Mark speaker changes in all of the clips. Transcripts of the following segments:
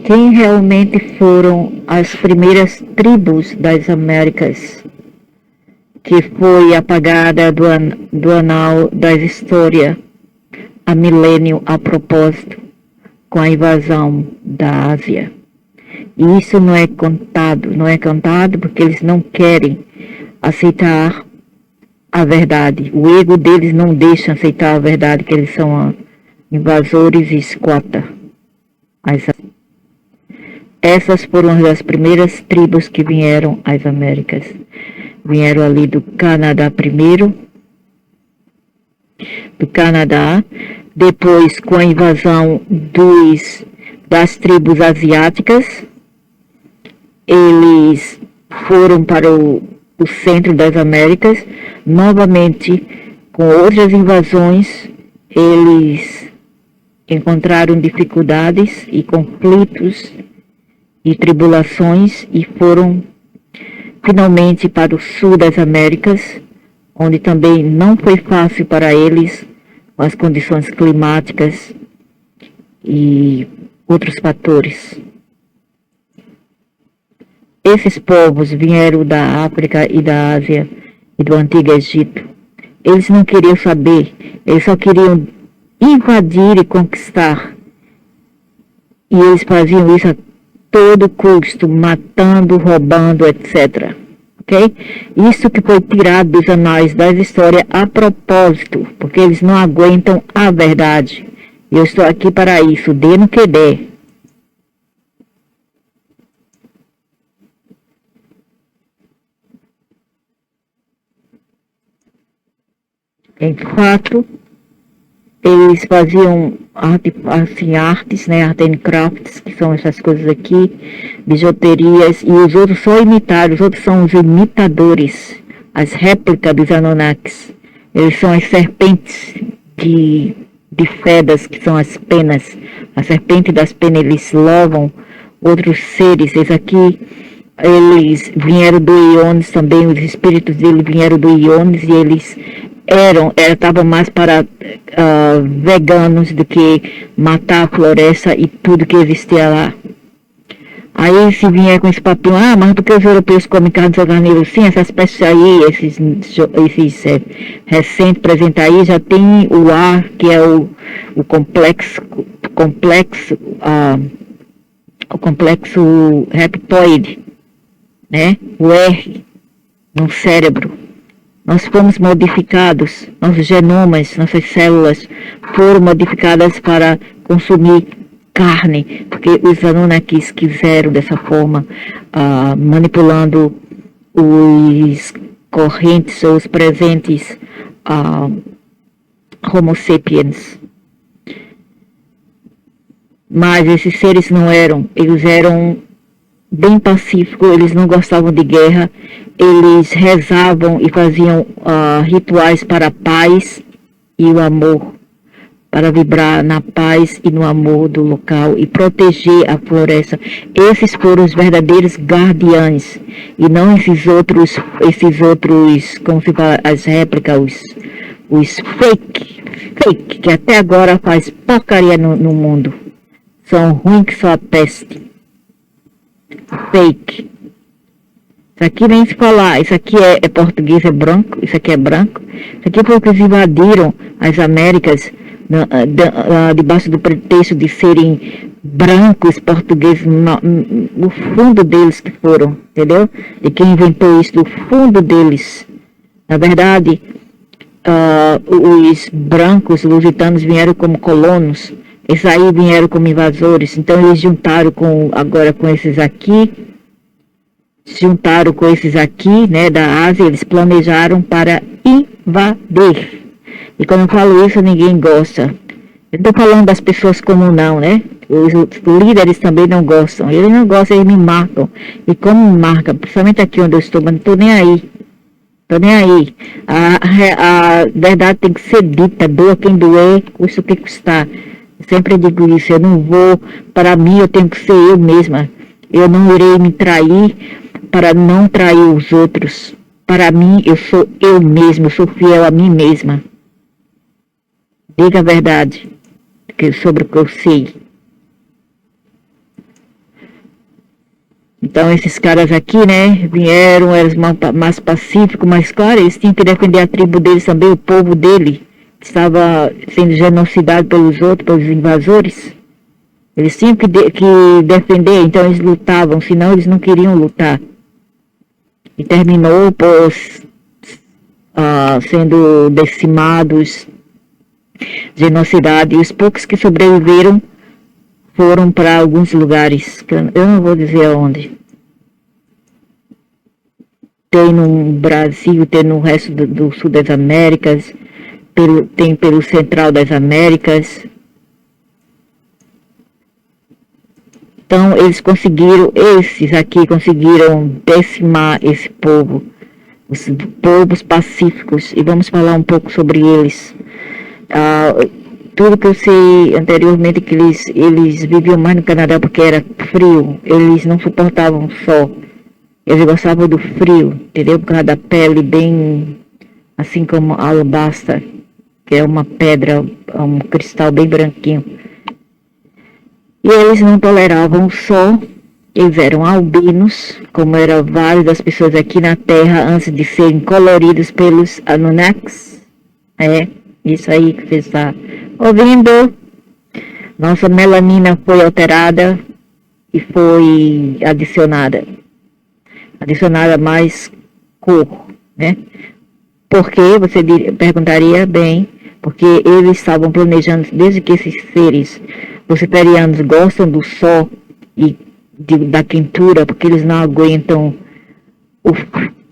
Speaker 1: quem realmente foram as primeiras tribos das Américas, que foi apagada do anal da história há milênio a propósito, com a invasão da Ásia. E isso não é contado porque eles não querem aceitar a verdade. O ego deles não deixa aceitar a verdade, que eles são invasores e escota. Essas foram as primeiras tribos que vieram às Américas. Vieram ali do Canadá primeiro, depois com a invasão das tribos asiáticas, eles foram para o centro das Américas, novamente com outras invasões, eles encontraram dificuldades e conflitos e tribulações e foram finalmente para o sul das Américas, onde também não foi fácil para eles, com as condições climáticas e outros fatores. Esses povos vieram da África e da Ásia e do Antigo Egito. Eles não queriam saber, eles só queriam invadir e conquistar. E eles faziam isso a todo custo, matando, roubando, etc. Ok? Isso que foi tirado dos anais da história a propósito, porque eles não aguentam a verdade. Eu estou aqui para isso, dê no que der. Em fato, eles faziam artes, né, art and crafts, que são essas coisas aqui, bijuterias, e os outros só imitaram, os outros são os imitadores, as réplicas dos Anunnakis. Eles são as serpentes de Fedas, que são as penas. A serpente das penas, eles louvam outros seres. Esses aqui, eles vieram do Iones também, os espíritos deles vieram do Iones, e eles estavam mais para veganos do que matar a floresta e tudo que existia lá. Aí se vier com esse papinho, mas porque os europeus comem carne de carneiro? Sim, essas espécies aí, esses recentes presentes aí, já tem o A, que é o complexo reptoide, né? O R no cérebro. Nós fomos modificados, nossos genomas, nossas células foram modificadas para consumir carne, porque os Anunnakis quiseram dessa forma, manipulando os correntes ou os presentes Homo sapiens. Mas esses seres não eram, eles eram bem pacíficos, eles não gostavam de guerra, eles rezavam e faziam rituais para a paz e o amor, para vibrar na paz e no amor do local e proteger a floresta. Esses foram os verdadeiros guardiães, e não esses outros, como se fala, as réplicas, os fake, que até agora faz porcaria no mundo. São ruins que só a peste. Fake. Isso aqui nem se falar, isso aqui é português, é branco, isso aqui é branco. Isso aqui foi que eles invadiram as Américas debaixo do pretexto de serem brancos portugueses, no fundo deles que foram, entendeu? E quem inventou isso, do fundo deles. Na verdade, os brancos lusitanos vieram como colonos, esses aí vieram como invasores, então eles juntaram agora com esses aqui, né, da Ásia, eles planejaram para invadir. E quando eu falo isso, ninguém gosta. Eu não estou falando das pessoas comuns, não, né? Os líderes também não gostam. Eles não gostam, eles me marcam. E como me marcam, principalmente aqui onde eu estou, mas não estou nem aí. A verdade tem que ser dita, doa quem doer, custa o que custar. Eu sempre digo isso, eu não vou, para mim eu tenho que ser eu mesma. Eu não irei me trair para não trair os outros. Para mim, eu sou eu mesma, eu sou fiel a mim mesma. Diga a verdade sobre o que eu sei. Então esses caras aqui, né, vieram, eram mais pacíficos, mas claro, eles tinham que defender a tribo deles também, o povo dele, que estava sendo genocidado pelos outros, pelos invasores. Eles tinham que defender, então eles lutavam, senão eles não queriam lutar. E terminou por sendo decimados, genocidados, e os poucos que sobreviveram foram para alguns lugares, que eu não vou dizer aonde. Tem no Brasil, tem no resto do sul das Américas, tem pelo central das Américas. Então esses aqui conseguiram decimar esse povo, os povos pacíficos, e vamos falar um pouco sobre eles. Tudo que eu sei anteriormente, que eles viviam mais no Canadá porque era frio, eles não suportavam sol, eles gostavam do frio, entendeu? Por causa da pele bem, assim como alabasta, que é uma pedra, um cristal bem branquinho. E eles não toleravam o sol, eles eram albinos, como eram várias das pessoas aqui na Terra antes de serem coloridos pelos Anunnakis. Isso aí que você está ouvindo. Nossa melanina foi alterada e foi adicionada mais cor, né? Por que? Você perguntaria bem, porque eles estavam planejando, desde que esses seres luciferianos gostam do sol e da quentura, porque eles não aguentam o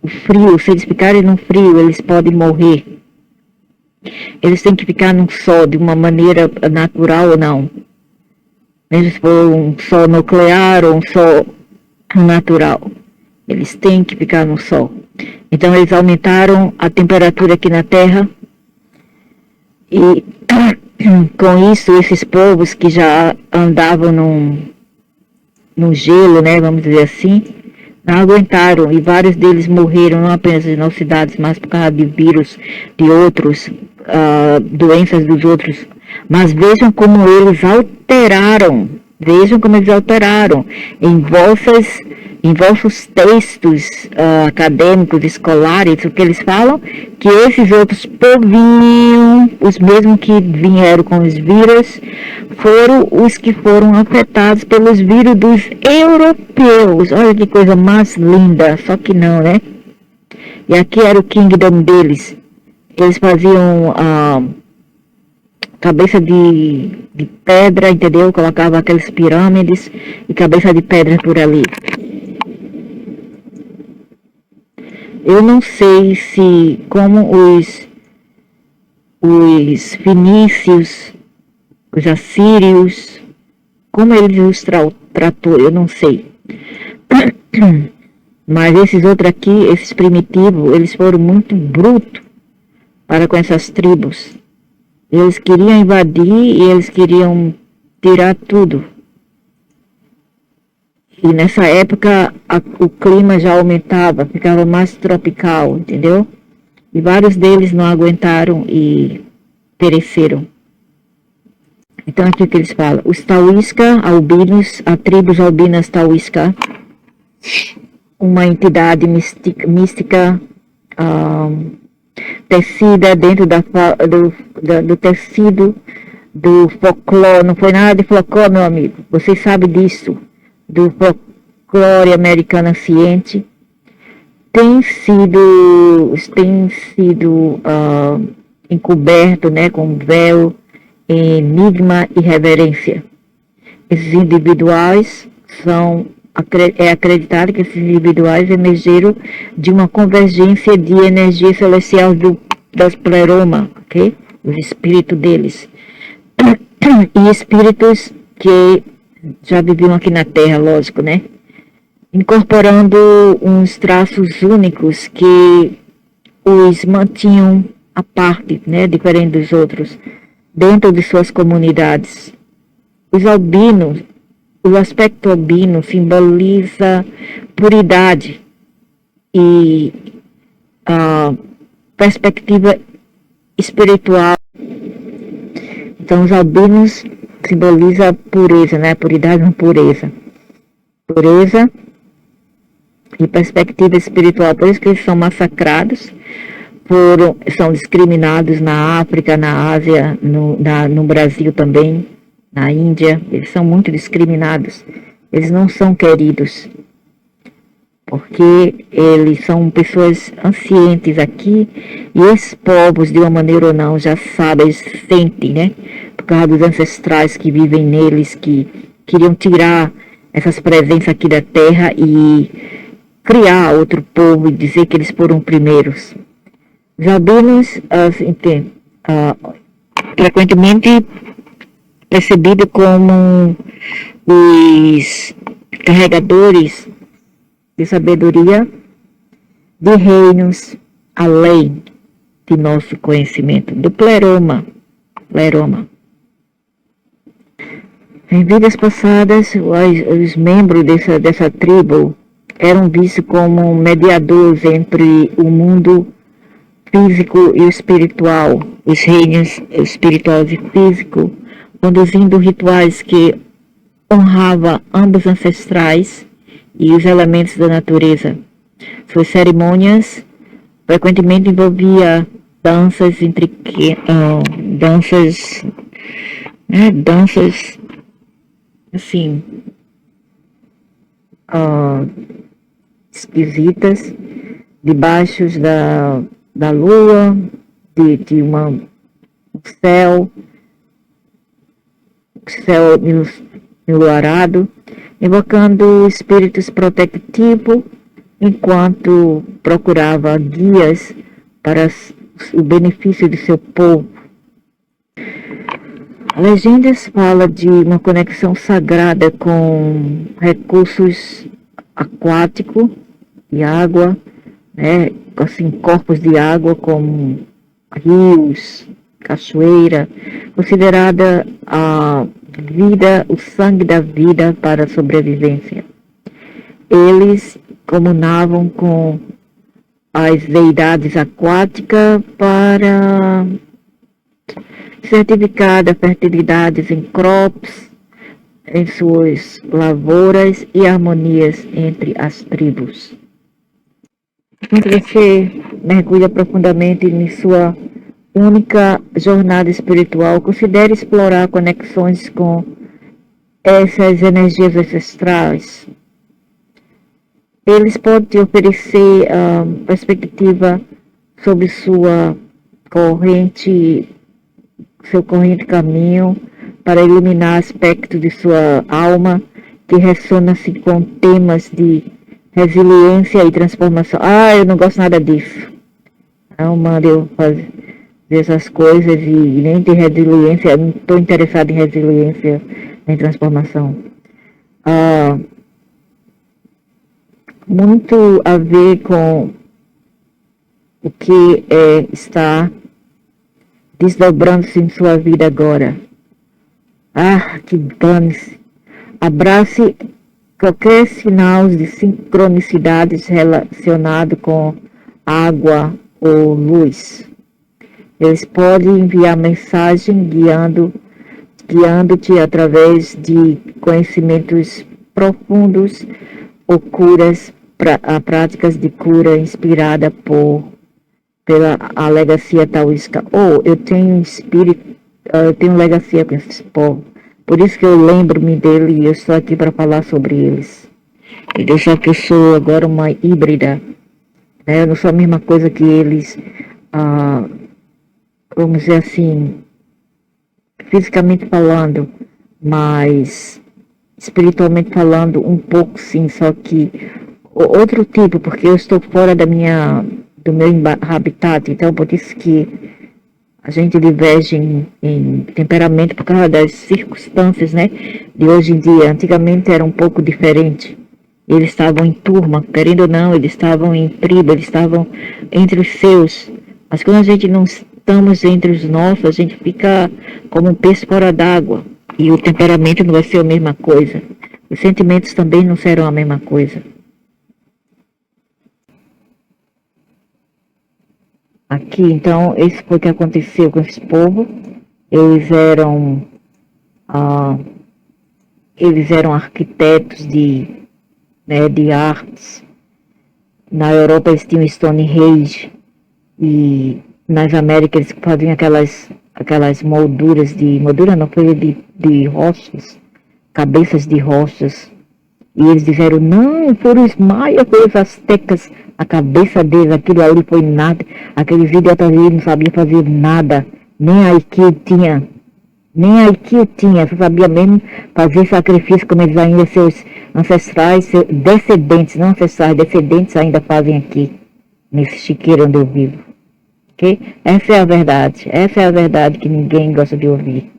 Speaker 1: frio. Se eles ficarem no frio, eles podem morrer. Eles têm que ficar no sol de uma maneira natural ou não. Mesmo se for um sol nuclear ou um sol natural. Eles têm que ficar no sol. Então eles aumentaram a temperatura aqui na Terra. E com isso, esses povos que já andavam no gelo, né, vamos dizer assim, não aguentaram, e vários deles morreram, não apenas de nossas cidades, mas por causa de vírus, de outros, doenças dos outros. Mas vejam como eles alteraram em vossos textos acadêmicos, escolares, o que eles falam, que esses outros povinhos, os mesmos que vieram com os vírus, foram os que foram afetados pelos vírus dos europeus. Olha que coisa mais linda, só que não, né? E aqui era o kingdom deles. Eles faziam cabeça de pedra, entendeu? Colocava aquelas pirâmides e cabeça de pedra por ali. Eu não sei se como os fenícios, os assírios, como eles os tratou, eu não sei. Mas esses outros aqui, esses primitivos, eles foram muito brutos para com essas tribos. Eles queriam invadir e eles queriam tirar tudo. E nessa época o clima já aumentava, ficava mais tropical, entendeu? E vários deles não aguentaram e pereceram. Então aqui que eles falam, os Tauisca, albinos, a tribos albinas Tauisca, uma entidade mística tecida dentro do tecido do folclore. Não foi nada de folclore, meu amigo, vocês sabem disso, do folclore americano anciente, tem sido encoberto, né, com véu, enigma e reverência. Esses individuais é acreditado que esses individuais emergiram de uma convergência de energia celestial das pleroma, ok? Os espíritos deles. E espíritos que já viviam aqui na Terra, lógico, né? Incorporando uns traços únicos que os mantinham à parte, né? Diferente dos outros, dentro de suas comunidades. Os albinos, o aspecto albino simboliza puridade e perspectiva espiritual. Então, os albinos simboliza pureza, né? Puridade não pureza. Pureza e perspectiva espiritual. Por isso que eles são massacrados, são discriminados na África, na Ásia, no Brasil também, na Índia. Eles são muito discriminados. Eles não são queridos, porque eles são pessoas ancientes aqui, e esses povos, de uma maneira ou não, já sabem, eles sentem, né? Por causa dos ancestrais que vivem neles, que queriam tirar essas presenças aqui da terra e criar outro povo e dizer que eles foram primeiros. Os albinos, frequentemente percebidos como os carregadores de sabedoria de reinos além de nosso conhecimento, do pleroma. Em vidas passadas, os membros dessa tribo eram vistos como mediadores entre o mundo físico e o espiritual, os reinos espiritual e físico, conduzindo rituais que honravam ambos ancestrais e os elementos da natureza. Suas cerimônias frequentemente envolviam danças danças assim, esquisitas, debaixo da lua, de um céu enluarado, invocando espíritos protectivos, enquanto procurava guias para o benefício de seu povo. Legendas falam de uma conexão sagrada com recursos aquáticos e água, né? Assim, corpos de água como rios, cachoeira, considerada a vida, o sangue da vida para a sobrevivência. Eles comunavam com as deidades aquáticas para certificar a fertilidade em crops, em suas lavouras e harmonias entre as tribos. Quando você mergulha profundamente em sua única jornada espiritual, considere explorar conexões com essas energias ancestrais. Eles podem te oferecer perspectiva sobre seu corrente caminho para iluminar aspectos de sua alma que ressonam-se com temas de resiliência e transformação. Eu não gosto nada disso. Não manda eu fazer essas coisas e nem de resiliência. Eu não estou interessado em resiliência nem transformação. Muito a ver com o que está desdobrando-se em sua vida agora. Que dane-se. Abrace qualquer sinal de sincronicidades relacionado com água ou luz. Eles podem enviar mensagem guiando-te através de conhecimentos profundos ou práticas de cura inspirada pela legacia taoísta. Eu tenho legacia com esses povos. Por isso que eu lembro-me dele e eu estou aqui para falar sobre eles. Só que eu sou agora uma híbrida. Né? Eu não sou a mesma coisa que eles, vamos dizer assim, fisicamente falando, mas espiritualmente falando um pouco sim, só que outro tipo, porque eu estou fora do meu habitat, então por isso que a gente diverge em temperamento por causa das circunstâncias, né, de hoje em dia. Antigamente era um pouco diferente. Eles estavam em turma, querendo ou não, eles estavam em tribo, eles estavam entre os seus. Mas quando a gente não estamos entre os nossos, a gente fica como um peixe fora d'água. E o temperamento não vai ser a mesma coisa. Os sentimentos também não serão a mesma coisa. Aqui, então, esse foi o que aconteceu com esse povo. Eles eram arquitetos de artes, Na Europa eles tinham Stonehenge, e nas Américas eles faziam aquelas molduras moldura não, foi de rochas, cabeças de rochas. E eles disseram, não, foram os maias, foram os astecas, a cabeça deles, aquilo ali foi nada, aqueles idiotas ali não sabiam fazer nada, nem a IQ tinha, só sabia mesmo fazer sacrifício, como eles ainda, seus ancestrais, seus descendentes, não ancestrais, descendentes ainda fazem aqui, nesse chiqueiro onde eu vivo. Ok? Essa é a verdade que ninguém gosta de ouvir.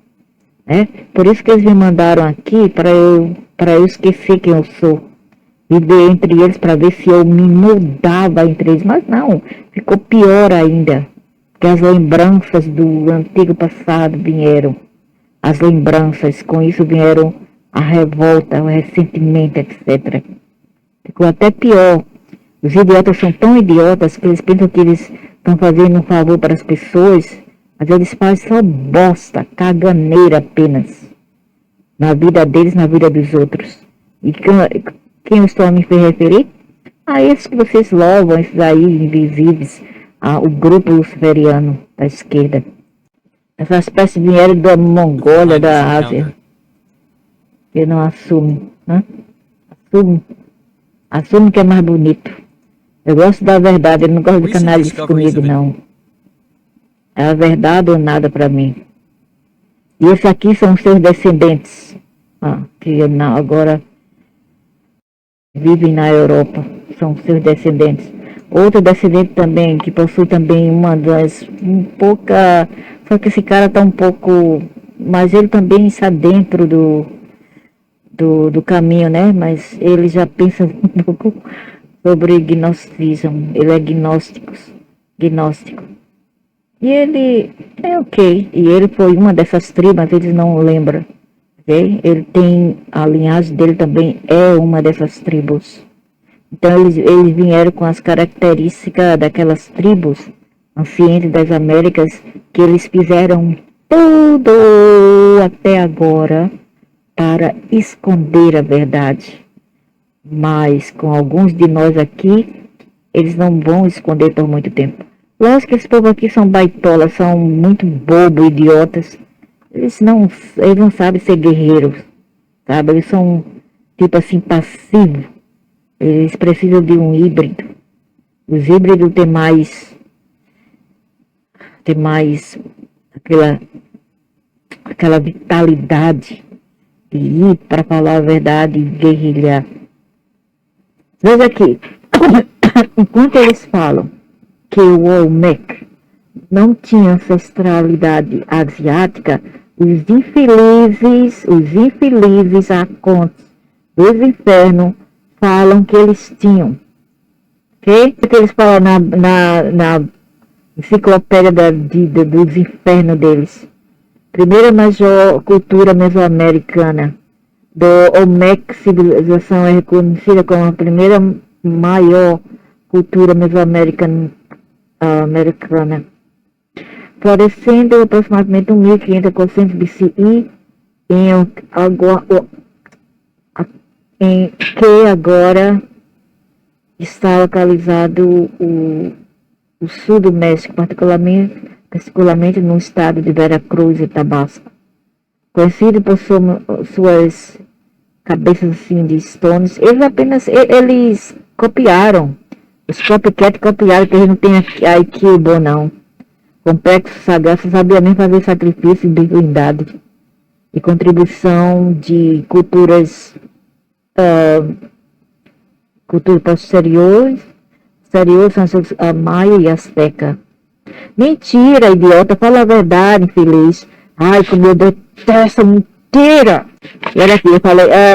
Speaker 1: Né? Por isso que eles me mandaram aqui, para eu esquecer quem eu sou. Viver entre eles para ver se eu me mudava entre eles. Mas não, ficou pior ainda. Porque as lembranças do antigo passado vieram. As lembranças, com isso vieram a revolta, o ressentimento, etc. Ficou até pior. Os idiotas são tão idiotas que eles pensam que eles estão fazendo um favor para as pessoas, mas eles fazem só bosta, caganeira apenas. Na vida deles, na vida dos outros. E quem eu estou a me referir? A esses que vocês louvam, esses aí invisíveis, o grupo luciferiano da esquerda. Essas espécies vieram da Mongólia, da Ásia. Eu não assumo, né? Assumo que é mais bonito. Eu gosto da verdade, eu não gosto de canalice comigo, não. É a verdade ou nada para mim. E esses aqui são os seus descendentes, que agora vivem na Europa, são seus descendentes. Outro descendente também, que possui também uma das, só que esse cara está um pouco, mas ele também está dentro do caminho, né? Mas ele já pensa um pouco sobre gnosticismo, ele é gnóstico. E ele é ok, e ele foi uma dessas tribos, eles não lembram, ok? Ele tem, a linhagem dele também é uma dessas tribos. Então eles vieram com as características daquelas tribos ancientes das Américas, que eles fizeram tudo até agora para esconder a verdade. Mas com alguns de nós aqui, eles não vão esconder por muito tempo. Lógico que esse povo aqui são baitolas, são muito bobos, idiotas. Eles não sabem ser guerreiros, sabe? Eles são, tipo assim, passivos. Eles precisam de um híbrido. Os híbridos têm mais aquela vitalidade de ir para falar a verdade e guerrilhar. Veja aqui, enquanto eles falam que o Olmec não tinha ancestralidade asiática, os infelizes arcontes dos infernos falam que eles tinham. Ok? Que eles falam na enciclopédia dos infernos deles. Primeira maior cultura mesoamericana. Do Olmec, civilização é reconhecida como a primeira maior cultura mesoamericana, florescendo aproximadamente 1500 a 400 BCE, em que agora está localizado o sul do México, particularmente no estado de Veracruz e Tabasco. Conhecido por suas cabeças assim de stones, eles copiaram. Os copycat copiaram, que eles não têm IQ bom não. Complexo sagaz, sabia nem fazer sacrifício de divindade. E contribuição de culturas posteriores são a maia e azteca. Mentira, idiota, fala a verdade, infeliz. Ai, como eu detesto mentira. E olha aqui,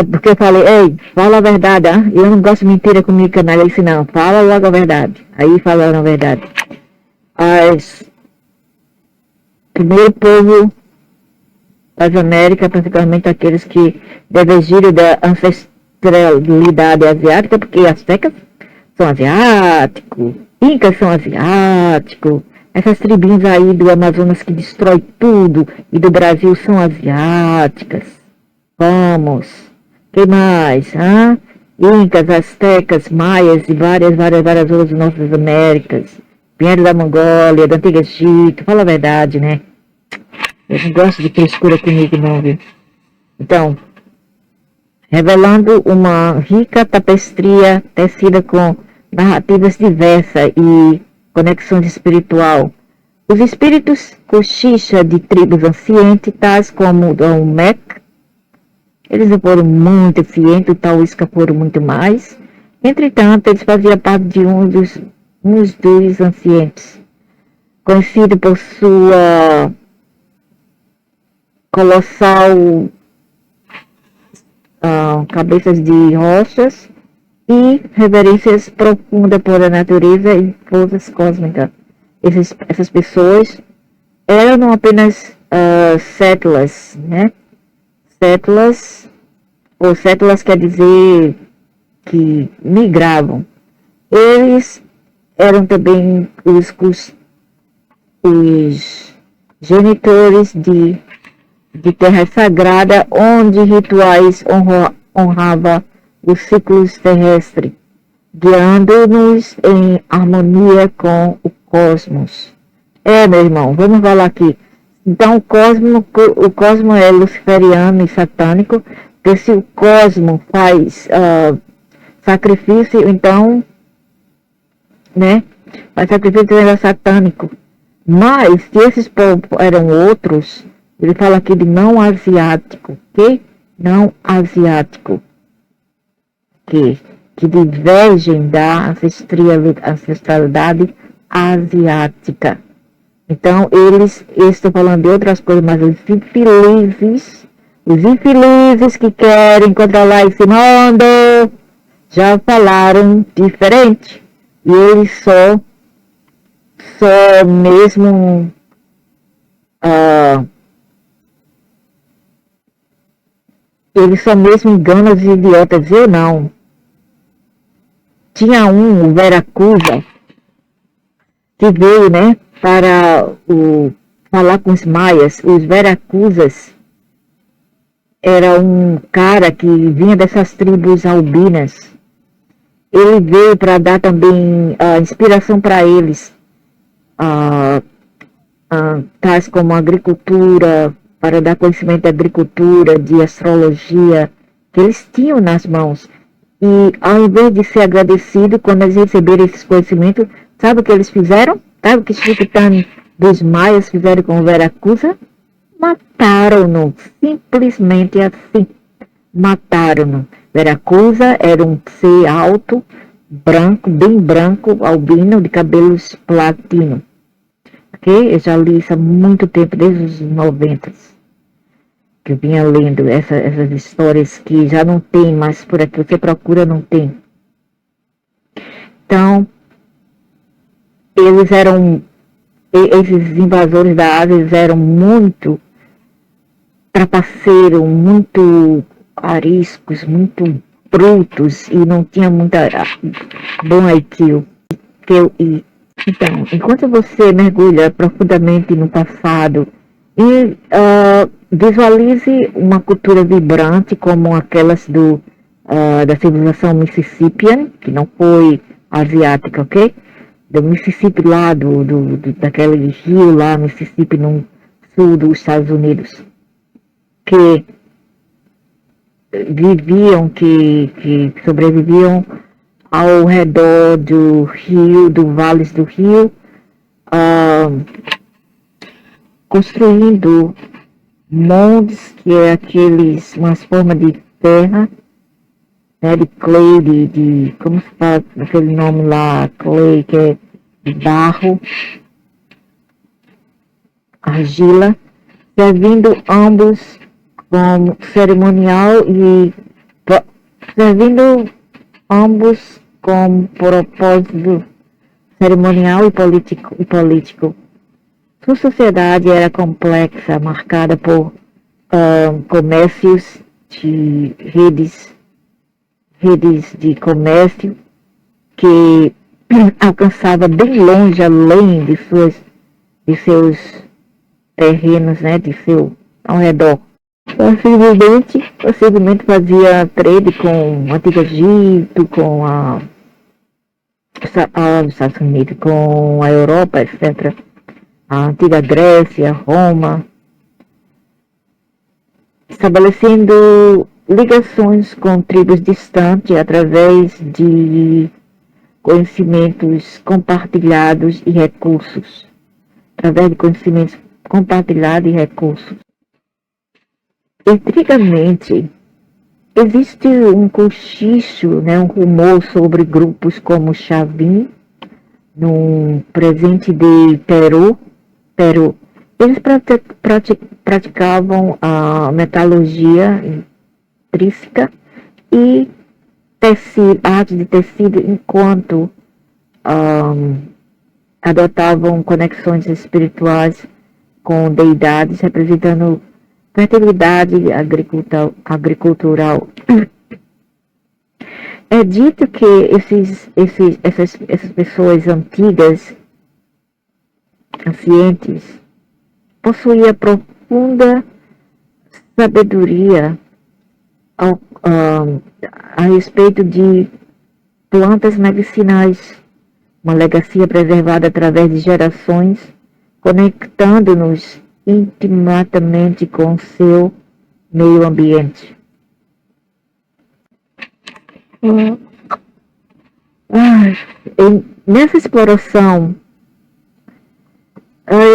Speaker 1: porque eu falei, ei, fala a verdade, eu não gosto de mentira comigo, canalha. Ele disse, não, fala logo a verdade. Aí falaram a verdade. Primeiro povo das Américas, particularmente aqueles que divergiram da ancestralidade asiática, porque aztecas são asiáticos, incas são asiáticos, essas tribinhas aí do Amazonas que destrói tudo e do Brasil são asiáticas. Vamos. Que mais? Incas, astecas, maias e várias outras nossas Américas. Vieram da Mongólia, do Antigo Egito, fala a verdade, né? Eu não gosto de frescura comigo, não, viu? Então, revelando uma rica tapestria tecida com narrativas diversas e conexões espiritual. Os espíritos cochicha de tribos ancientes, tais como o Olmec, eles não foram muito eficientes, o Taoísca foram muito mais. Entretanto, eles faziam parte de uns dos ancientes, conhecido por sua colossal cabeças de rochas e reverências profundas por a natureza e forças cósmicas. Essas pessoas eram não apenas settlers, né? Settlers quer dizer que migravam. Eles eram também os genitores de terra sagrada, onde rituais honrava os ciclos terrestres, guiando-nos em harmonia com o cosmos. Meu irmão, vamos falar aqui. Então, o cosmo é luciferiano e satânico, porque se o cosmo faz sacrifício, então, né, faz sacrifício era satânico. Mas, se esses povos eram outros, ele fala aqui de não asiático, ok? Não asiático, que divergem da ancestralidade asiática. Então, eles estão falando de outras coisas, mas os infelizes que querem controlar esse mundo, já falaram diferente. E eles só mesmo eles só mesmo enganam os idiotas. Eu não. Tinha o Veracusa, que veio, né, para falar com os maias. Os Veracruzas era um cara que vinha dessas tribos albinas. Ele veio para dar também inspiração para eles, tais como agricultura, para dar conhecimento da agricultura, de astrologia, que eles tinham nas mãos. E ao invés de ser agradecido quando eles receberam esses conhecimentos, sabe o que eles fizeram? Sabe o que Chiquitani dos Maias fizeram com o Veracusa? Mataram-no, simplesmente assim. Mataram-no. Veracusa era um ser alto, branco, bem branco, albino, de cabelos platino. Ok? Eu já li isso há muito tempo, desde os 90, que eu vinha lendo essas histórias que já não tem mais por aqui. Você procura, não tem. Então, esses invasores da Ásia, eles eram muito trapaceiros, muito ariscos, muito brutos e não tinha muita bom IQ. Então, enquanto você mergulha profundamente no passado e visualize uma cultura vibrante como aquelas da civilização Mississippian, que não foi asiática, ok? Do Mississippi lá, daquele rio lá, Mississippi, no sul dos Estados Unidos, que sobreviviam ao redor do rio, vales do rio, construindo montes, que é umas formas de terra, né, de clay, como se fala aquele nome lá, clay, que é de barro, argila, servindo ambos como cerimonial e servindo ambos com propósito cerimonial e político. Sua sociedade era complexa, marcada por comércios de redes de comércio que alcançava bem longe, além de seus terrenos, né, ao redor. Possivelmente fazia trade com o Antigo Egito, com os Estados Unidos, com a Europa, etc. A Antiga Grécia, Roma, estabelecendo ligações com tribos distantes através de conhecimentos compartilhados e recursos. Através de conhecimentos compartilhados e recursos. Antigamente, existe um cochicho, né, um rumor sobre grupos como Chavin, no presente de Peru. Eles praticavam a metalurgia intrínseca e arte de tecido, enquanto adotavam conexões espirituais com deidades, representando fertilidade agricultural. É dito que essas pessoas antigas, ancientes, possuíam profunda sabedoria a respeito de plantas medicinais, uma legacia preservada através de gerações, conectando-nos intimatamente com o seu meio ambiente. Nessa exploração,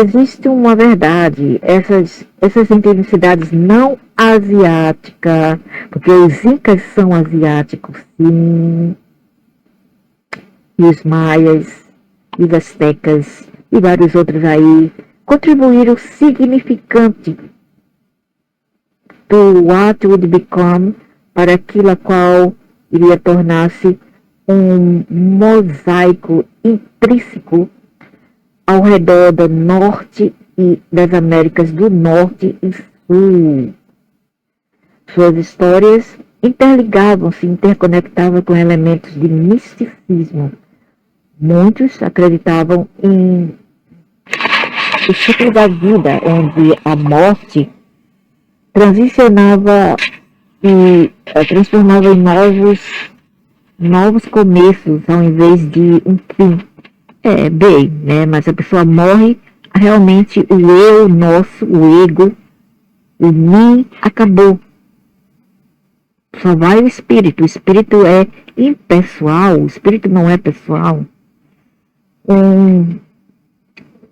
Speaker 1: existe uma verdade. Essas intensidades não asiáticas, porque os incas são asiáticos, sim, e os maias, e os astecas, e vários outros aí, contribuíram significante do what would become para aquilo a qual iria tornar-se um mosaico intrínseco ao redor do norte e das Américas do Norte e Sul. Suas histórias interligavam-se, interconectavam com elementos de misticismo. Muitos acreditavam em o ciclo da vida, onde a morte transicionava e transformava em novos começos, ao invés de um fim. Bem, né? Mas a pessoa morre, realmente o eu nosso, o ego, o mim acabou. Só vai o espírito é impessoal, o espírito não é pessoal.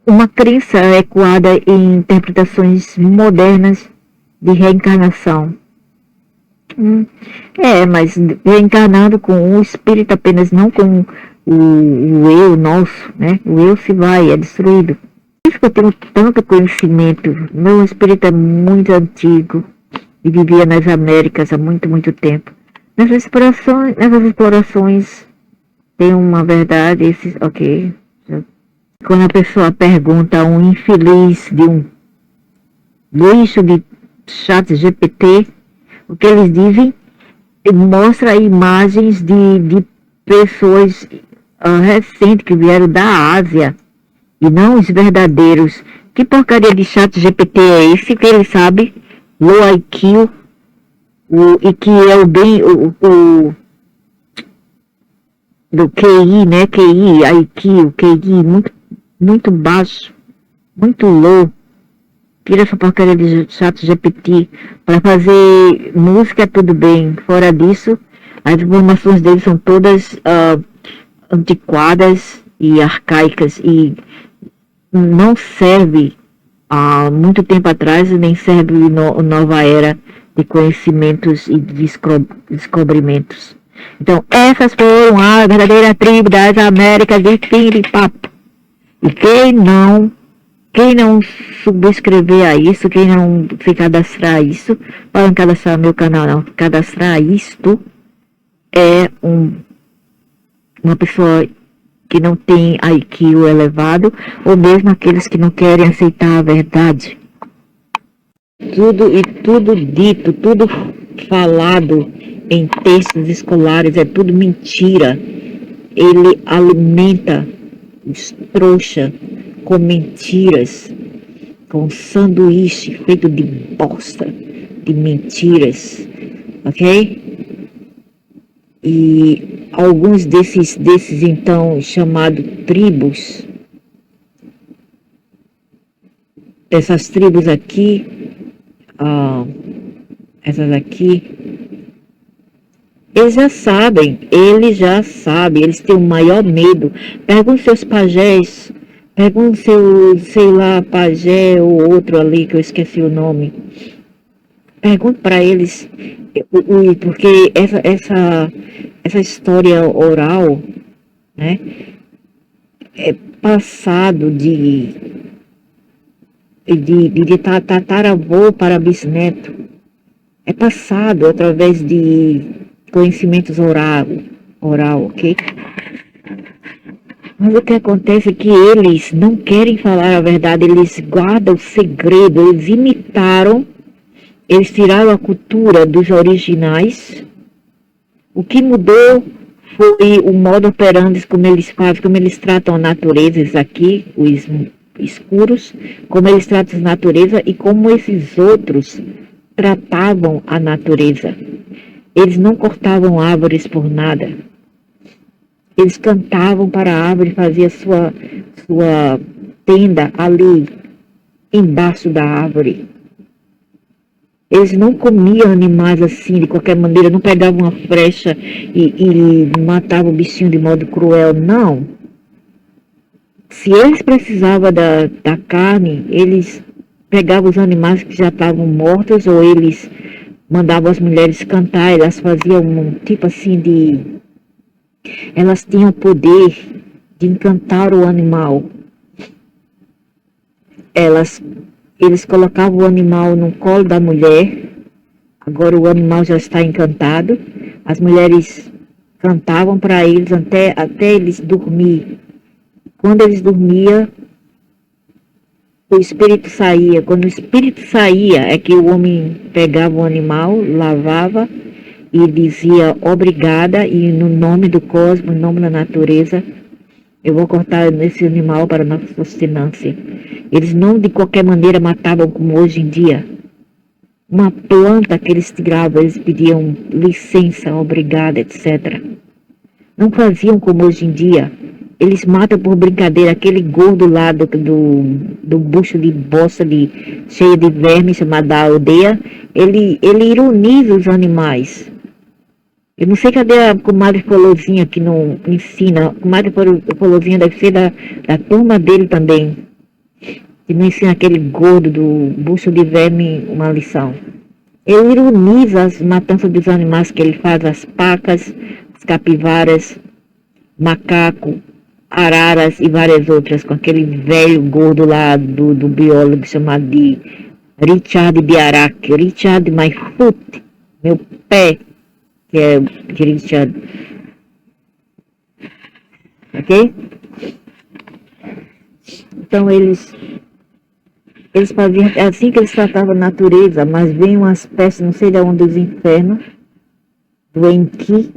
Speaker 1: Uma crença ecoada em interpretações modernas de reencarnação. Mas reencarnando com o espírito apenas, não com o eu nosso, né? O eu se vai, é destruído. Por isso que eu tenho tanto conhecimento. Meu espírito é muito antigo e vivia nas Américas há muito, muito tempo. Nessas explorações tem uma verdade, ok. Quando a pessoa pergunta a um infeliz de um lixo de chat GPT, o que eles dizem mostra imagens de pessoas recentes que vieram da Ásia e não os verdadeiros. Que porcaria de chat GPT é esse que ele sabe? Low IQ, e que é o do QI, né? QI, IQ, QI muito baixo, muito low. Tira essa porcaria de chat GPT. Para fazer música, tudo bem. Fora disso, as informações deles são todas antiquadas e arcaicas e não serve há muito tempo atrás e nem serve nova era de conhecimentos e de descobrimentos. Então, essas foram a verdadeira tribo das Américas de fim de papo. E quem não subscrever a isso, quem não se cadastrar a isso, podem cadastrar no meu canal, não. Cadastrar isto é uma pessoa que não tem IQ elevado, ou mesmo aqueles que não querem aceitar a verdade. Tudo dito, tudo falado em textos escolares é tudo mentira. Ele alimenta os trouxa com mentiras, com sanduíche feito de bosta, de mentiras, ok? E alguns desses então chamados tribos, essas tribos aqui, essas aqui, eles já sabem, eles têm o maior medo. Pergunte seus pajés, pergunte seu, sei lá, pajé ou outro ali que eu esqueci o nome. Pergunte para eles, porque essa história oral, né, é passado de tataravô para bisneto. É passado através de conhecimentos oral, ok? Mas o que acontece é que eles não querem falar a verdade, eles guardam o segredo, eles imitaram, eles tiraram a cultura dos originais. O que mudou foi o modo operandi, como eles fazem, como eles tratam a natureza, aqui, os escuros, como eles tratam a natureza e como esses outros tratavam a natureza. Eles não cortavam árvores por nada. Eles cantavam para a árvore, faziam sua tenda ali, embaixo da árvore. Eles não comiam animais assim, de qualquer maneira, não pegavam uma flecha e matavam o bichinho de modo cruel, não. Se eles precisavam da carne, eles pegavam os animais que já estavam mortos, ou eles mandavam as mulheres cantar, elas faziam um tipo assim de... Elas tinham o poder de encantar o animal. Eles colocavam o animal no colo da mulher, agora o animal já está encantado, as mulheres cantavam para eles até eles dormir. Quando eles dormiam, o espírito saía. Quando o espírito saía, é que o homem pegava o animal, lavava e dizia obrigada, e no nome do cosmos, em nome da natureza, eu vou cortar esse animal para nossa sustenância. Eles não de qualquer maneira matavam como hoje em dia. Uma planta que eles tiravam, eles pediam licença, obrigada, etc. Não faziam como hoje em dia. Eles matam por brincadeira. Aquele gordo lá do bucho de bosta cheio de verme, chamado da aldeia, ele ironiza os animais. Eu não sei cadê a comadre Folozinha que não ensina. A comadre Folozinha deve ser da turma dele também. Que não ensina aquele gordo do bucho de verme uma lição. Ele ironiza as matanças dos animais que ele faz, as pacas, as capivaras, macaco, araras e várias outras, com aquele velho gordo lá do biólogo chamado de Richard Biarak. Richard my foot, meu pé, que é de Richard. Ok? Então eles faziam, é assim que eles tratavam a natureza, mas vem uma espécie, não sei de onde, dos infernos, do Enki,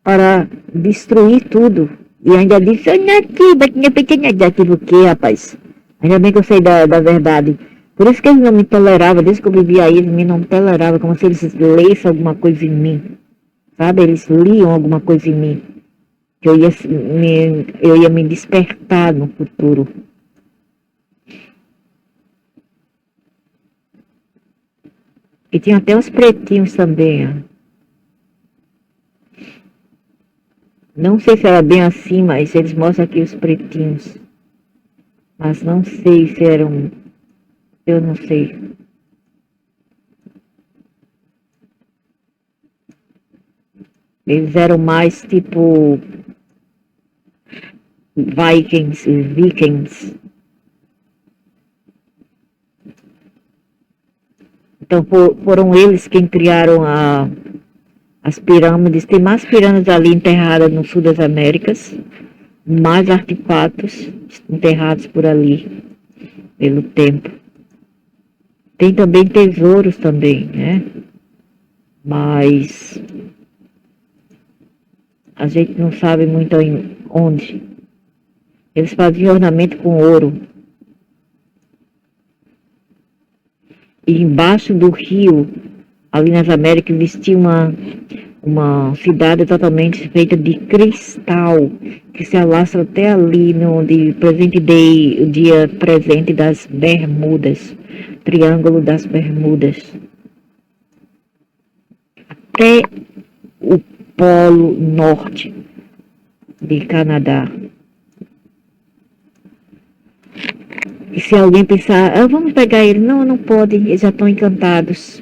Speaker 1: para destruir tudo. E ainda disse, aquilo que, rapaz? Ainda bem que eu sei da verdade. Por isso que eles não me toleravam, desde que eu vivia aí, eles me não toleravam, como se eles lessem alguma coisa em mim. Sabe? Eles liam alguma coisa em mim. Que eu ia me despertar no futuro. E tinha até os pretinhos também, ó. Não sei se era bem assim, mas eles mostram aqui os pretinhos. Mas não sei se eram... Eu não sei. Eles eram mais tipo... Vikings. Então foram eles quem criaram as pirâmides. Tem mais pirâmides ali enterradas no sul das Américas, mais artefatos enterrados por ali, pelo tempo. Tem também tesouros também, né? Mas a gente não sabe muito onde. Eles faziam ornamento com ouro. E embaixo do rio, ali nas Américas, existia uma cidade totalmente feita de cristal, que se alastra até ali no presente day, o dia presente das Bermudas, Triângulo das Bermudas, até o Polo Norte de Canadá. E se alguém pensar, vamos pegar eles, não, não pode, eles já estão encantados,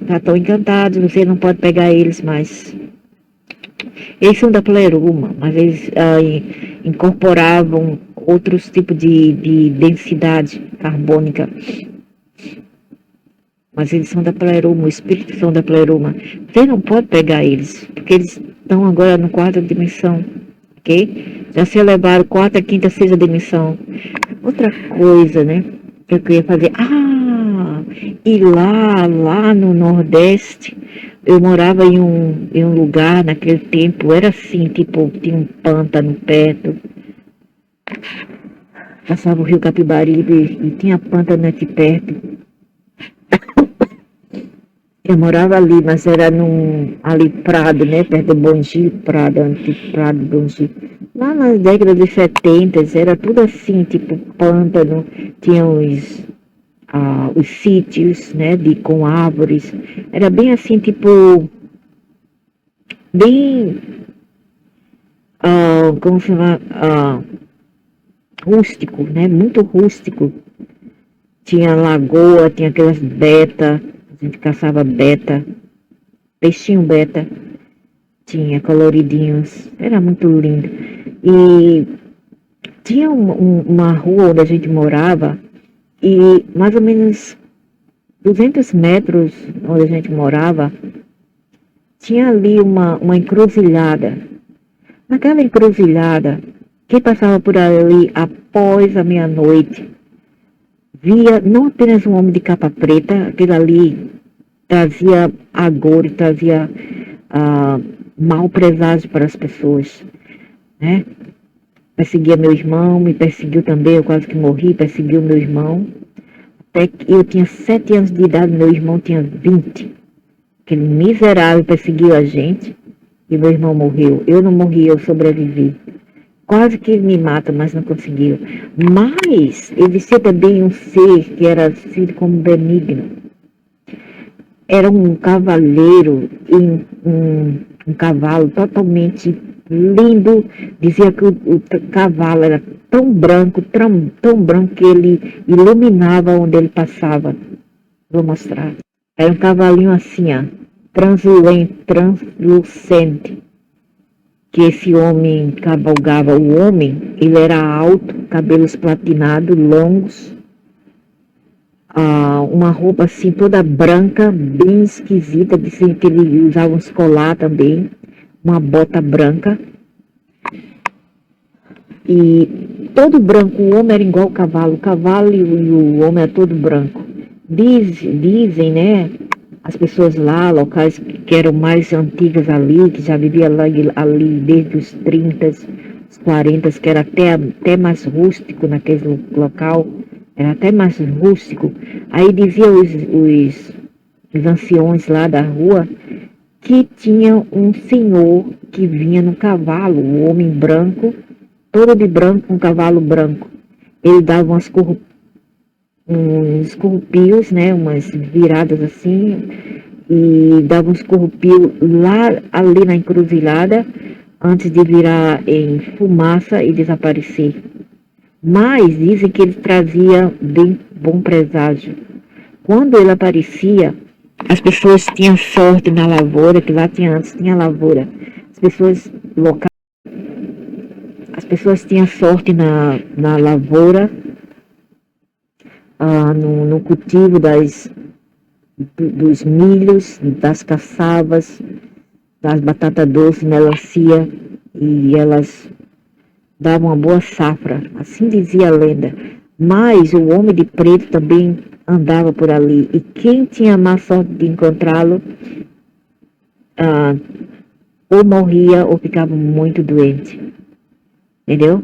Speaker 1: você não pode pegar eles mais. Eles são da Pleroma, mas eles incorporavam outros tipos de densidade carbônica. Mas eles são da Pleroma, o espírito são da Pleroma. Você não pode pegar eles, porque eles estão agora na quarta dimensão, ok? Já se elevaram quarta, quinta, sexta dimensão. Outra coisa, né, que eu queria fazer. E lá no Nordeste, eu morava em um lugar, naquele tempo, era assim, tipo, tinha um pântano perto. Passava o rio Capibaribe e tinha pântano aqui perto. Eu morava ali, mas era ali Prado, né, perto do Bongi, Prado, antigo Prado, Bongi. Lá nas décadas de 70, era tudo assim, tipo pântano, tinha os sítios, né, com árvores. Era bem assim, tipo, bem, como se chama, rústico, né, muito rústico. Tinha lagoa, tinha aquelas beta, a gente caçava beta, peixinho beta, tinha coloridinhos, era muito lindo. E tinha uma rua onde a gente morava, e mais ou menos 200 metros onde a gente morava, tinha ali uma encruzilhada. Naquela encruzilhada, quem passava por ali após a meia-noite, via não apenas um homem de capa preta, aquele ali trazia agor, trazia mau presságio para as pessoas, né? Perseguia meu irmão, me perseguiu também, eu quase que morri, perseguiu meu irmão. Até que eu tinha 7 anos de idade, meu irmão tinha 20. Aquele miserável perseguiu a gente e meu irmão morreu. Eu não morri, eu sobrevivi. Quase que me mata, mas não conseguiu. Mas existia também um ser que era sido como benigno. Era um cavaleiro em um cavalo totalmente lindo. Dizia que o cavalo era tão branco, tão branco que ele iluminava onde ele passava. Vou mostrar. Era um cavalinho assim, ó, translucente. Que esse homem cavalgava. O homem, ele era alto, cabelos platinados, longos, uma roupa assim toda branca, bem esquisita, dizendo que ele usava uns colar também, uma bota branca. E todo branco, o homem era igual o cavalo e o homem era todo branco. Dizem, né, as pessoas lá, locais que eram mais antigas ali, que já viviam ali desde os 30, os 40, que era até mais rústico naquele local, era até mais rústico. Aí diziam os anciões lá da rua que tinha um senhor que vinha no cavalo, um homem branco, todo de branco, um cavalo branco. Ele dava uns corrupios, né, umas viradas assim, e dava uns corrupios lá ali na encruzilhada, antes de virar em fumaça e desaparecer. Mas dizem que ele trazia bem bom presságio. Quando ele aparecia, as pessoas tinham sorte na lavoura, que lá antes tinha lavoura. As pessoas locais, as pessoas tinham sorte na lavoura, no cultivo dos milhos, das caçavas, das batatas doces, melancia, e elas davam uma boa safra, assim dizia a lenda. Mas o homem de preto também andava por ali, e quem tinha má sorte de encontrá-lo, ou morria ou ficava muito doente. Entendeu?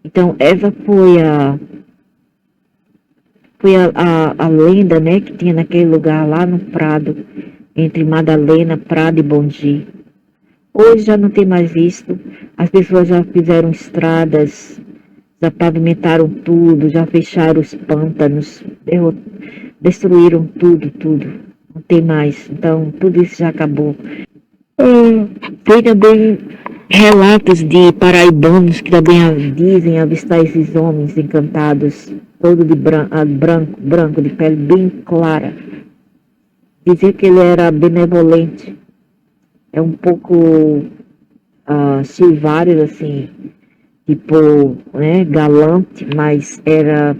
Speaker 1: Então, essa foi foi a lenda, né, que tinha naquele lugar lá no Prado, entre Madalena, Prado e Bongi. Hoje já não tem mais isso. As pessoas já fizeram estradas, já pavimentaram tudo, já fecharam os pântanos, destruíram tudo, tudo. Não tem mais. Então, tudo isso já acabou. Tem também relatos de paraibanos que também dizem avistar esses homens encantados, todo de branco, de pele bem clara. Dizia que ele era benevolente. É um pouco Silvário, assim, tipo, né, galante, mas era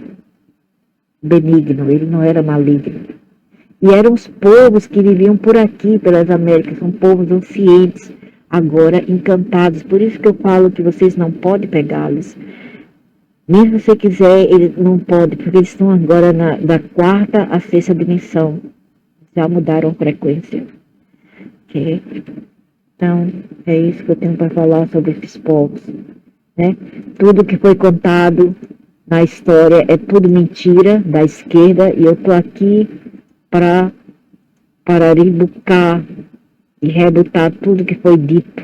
Speaker 1: benigno, ele não era maligno. E eram os povos que viviam por aqui, pelas Américas, são povos ancientes, agora encantados. Por isso que eu falo que vocês não podem pegá-los. Mesmo se você quiser, ele não pode, porque eles estão agora da quarta à sexta dimensão. Já mudaram a frequência. Ok? Então, é isso que eu tenho para falar sobre esses povos. Né? Tudo que foi contado na história é tudo mentira da esquerda, e eu estou aqui para rebucar e rebutar tudo que foi dito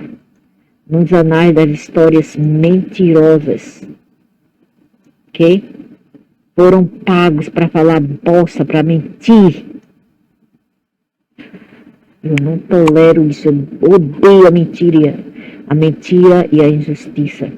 Speaker 1: nos anais das histórias mentirosas. Ok? Foram pagos para falar bosta, para mentir. Eu não tolero isso, eu odeio a mentira e a injustiça.